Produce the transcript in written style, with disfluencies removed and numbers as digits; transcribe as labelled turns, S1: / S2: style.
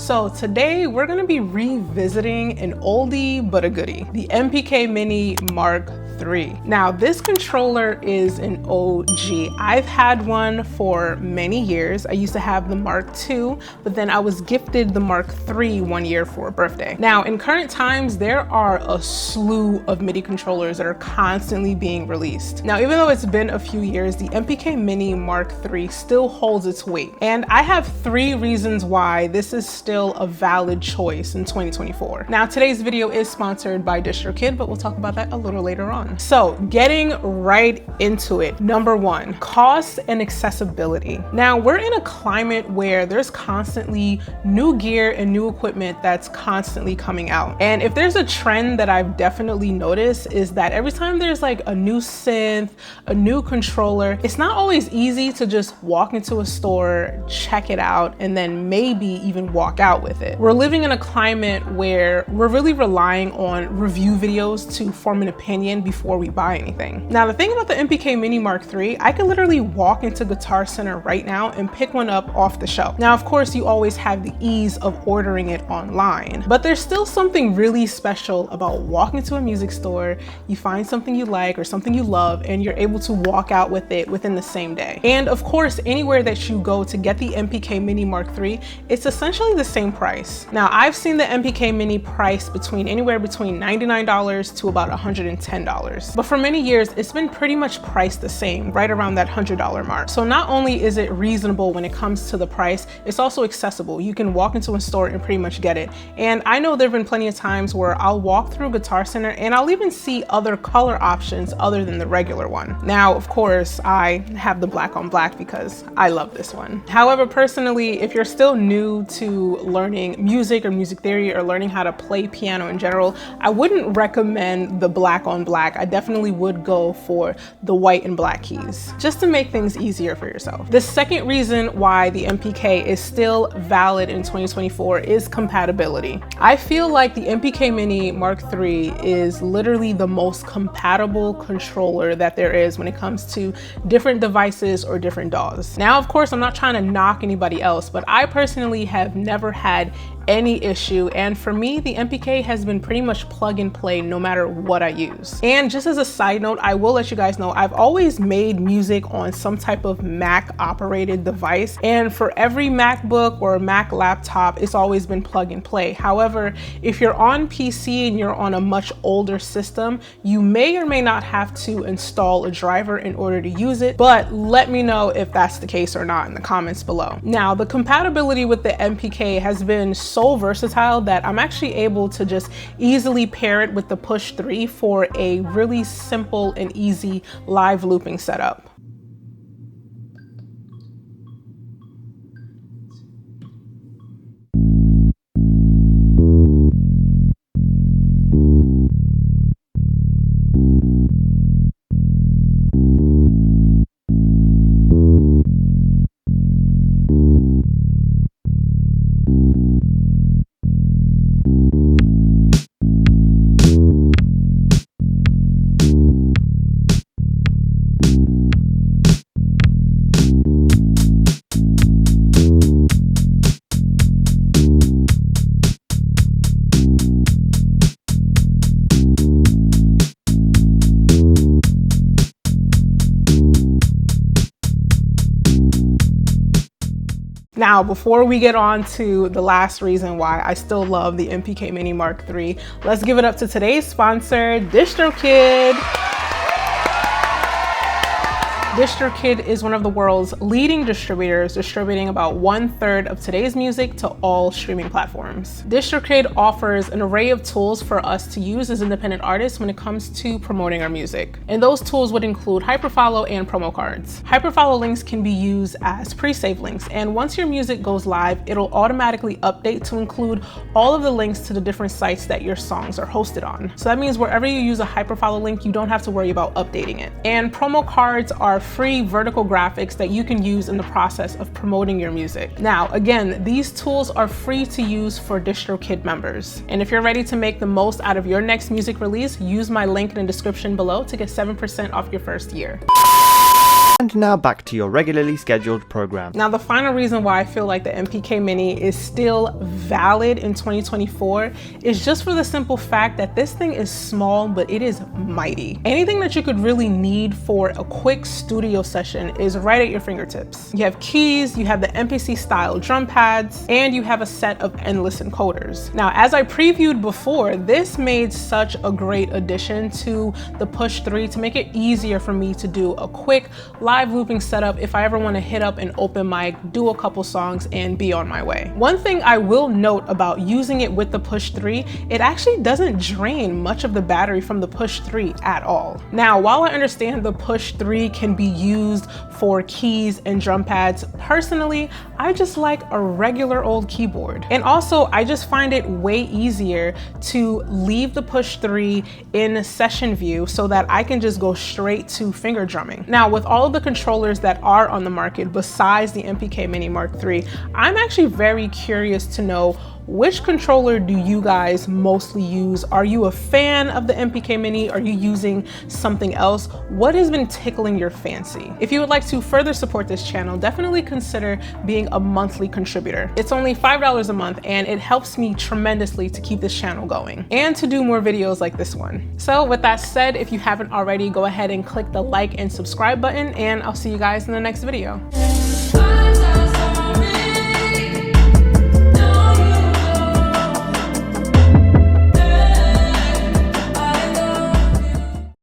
S1: So today we're gonna be revisiting an oldie but a goodie, the MPK Mini Mk3. Now this controller is an OG. I've had one for many years. I used to have the Mark II, but then I was gifted the Mark III one year for a birthday. Now in current times, there are a slew of MIDI controllers that are constantly being released. Now, even though it's been a few years, the MPK Mini Mk3 still holds its weight. And I have 3 reasons why this is still a valid choice in 2024. Now, today's video is sponsored by DistroKid, but we'll talk about that a little later on. So getting right into it. Number 1, cost and accessibility. Now, we're in a climate where there's constantly new gear and new equipment that's constantly coming out. And if there's a trend that I've definitely noticed is that every time there's like a new synth, a new controller, it's not always easy to just walk into a store, check it out, and then maybe even walk out with it. We're living in a climate where we're really relying on review videos to form an opinion before we buy anything. Now, the thing about the MPK Mini Mk3, I can literally walk into Guitar Center right now and pick one up off the shelf. Now, of course, you always have the ease of ordering it online, but there's still something really special about walking to a music store, you find something you like or something you love, and you're able to walk out with it within the same day. And of course, anywhere that you go to get the MPK Mini Mk3, it's essentially the same price. Now, I've seen the MPK Mini price anywhere between $99 to about $110. But for many years, it's been pretty much priced the same, right around that $100 mark. So not only is it reasonable when it comes to the price, it's also accessible. You can walk into a store and pretty much get it. And I know there've been plenty of times where I'll walk through Guitar Center and I'll even see other color options other than the regular one. Now, of course, I have the black on black because I love this one. However, personally, if you're still new to learning music or music theory or learning how to play piano in general, I wouldn't recommend the black on black. I definitely would go for the white and black keys, just to make things easier for yourself. The second reason why the MPK is still valid in 2024 is compatibility. I feel like the MPK Mini Mk3 is literally the most compatible controller that there is when it comes to different devices or different DAWs. Now, of course, I'm not trying to knock anybody else, but I personally have never had any issue, and for me the MPK has been pretty much plug and play no matter what I use. And just as a side note, I will let you guys know I've always made music on some type of Mac operated device, and for every MacBook or Mac laptop it's always been plug and play. However, if you're on PC and you're on a much older system, you may or may not have to install a driver in order to use it, but let me know if that's the case or not in the comments below. Now, the compatibility with the MPK has been so versatile that I'm actually able to just easily pair it with the Push 3 for a really simple and easy live looping setup. Now, before we get on to the last reason why I still love the MPK Mini Mk3, let's give it up to today's sponsor, DistroKid. DistroKid is one of the world's leading distributors, distributing about 1/3 of today's music to all streaming platforms. DistroKid offers an array of tools for us to use as independent artists when it comes to promoting our music. And those tools would include hyperfollow and promo cards. Hyperfollow links can be used as pre-save links, and once your music goes live, it'll automatically update to include all of the links to the different sites that your songs are hosted on. So that means wherever you use a hyperfollow link, you don't have to worry about updating it. And promo cards are free vertical graphics that you can use in the process of promoting your music. Now, again, these tools are free to use for DistroKid members. And if you're ready to make the most out of your next music release, use my link in the description below to get 7% off your first year.
S2: And now back to your regularly scheduled program.
S1: Now, the final reason why I feel like the MPK Mini is still valid in 2024 is just for the simple fact that this thing is small, but it is mighty. Anything that you could really need for a quick studio session is right at your fingertips. You have keys, you have the MPC style drum pads, and you have a set of endless encoders. Now, as I previewed before, this made such a great addition to the Push 3 to make it easier for me to do a quick live looping setup if I ever want to hit up an open mic, do a couple songs, and be on my way. One thing I will note about using it with the Push 3, it actually doesn't drain much of the battery from the Push 3 at all. Now, while I understand the Push 3 can be used for keys and drum pads, personally, I just like a regular old keyboard. And also, I just find it way easier to leave the Push 3 in session view so that I can just go straight to finger drumming. Now, with all of the controllers that are on the market besides the MPK Mini Mk3, I'm actually very curious to know, which controller do you guys mostly use? Are you a fan of the MPK Mini? Are you using something else? What has been tickling your fancy? If you would like to further support this channel, definitely consider being a monthly contributor. It's only $5 a month and it helps me tremendously to keep this channel going and to do more videos like this one. So with that said, if you haven't already, go ahead and click the like and subscribe button, and I'll see you guys in the next video.